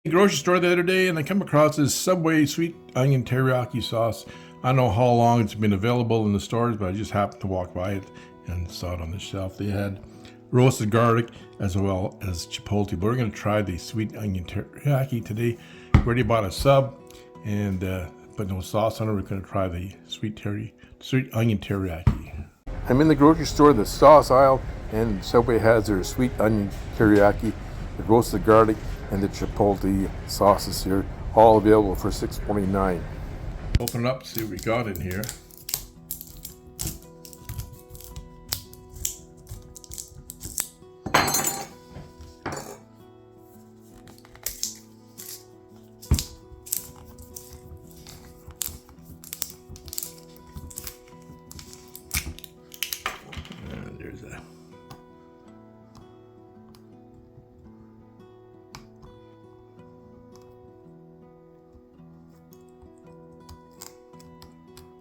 Grocery store the other day and I come across this Subway sweet onion teriyaki sauce. I don't know how long it's been available in the stores, but I just happened to walk by it and saw it on the shelf. They had roasted garlic as well as chipotle, but we're going to try the sweet onion teriyaki today. We already bought a sub and put no sauce on it. We're going to try the sweet onion teriyaki. I'm in the grocery store, the sauce aisle, and Subway has their sweet onion teriyaki, the roasted garlic, and the chipotle sauces here, all available for $6.49. Open it up, see what we got in here. And there's a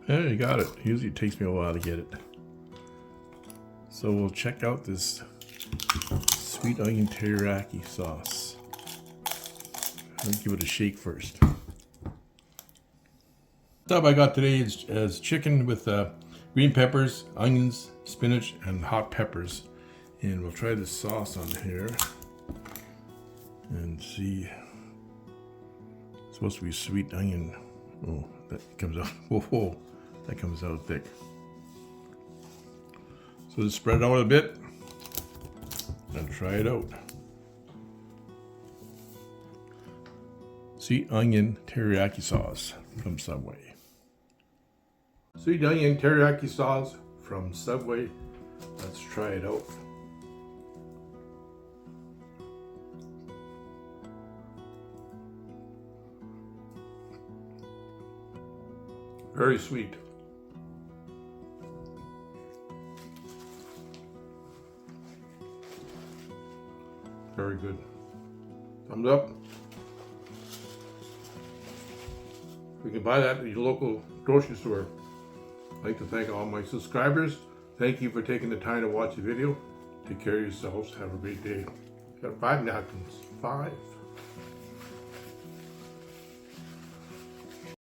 There, you got it. Usually it takes me a while to get it. So we'll check out this sweet onion teriyaki sauce. I'll give it a shake first. Stuff I got today is chicken with green peppers, onions, spinach, and hot peppers. And we'll try the sauce on here and see. It's supposed to be sweet onion. Oh, that comes out. Whoa. That comes out thick. So just spread it out a bit and try it out. Sweet onion teriyaki sauce from Subway. Sweet onion teriyaki sauce from Subway. Let's try it out. Very sweet. Very good. Thumbs up. You can buy that at your local grocery store. I'd like to thank all my subscribers. Thank you for taking the time to watch the video. Take care of yourselves. Have a great day. Got 5 napkins. 5.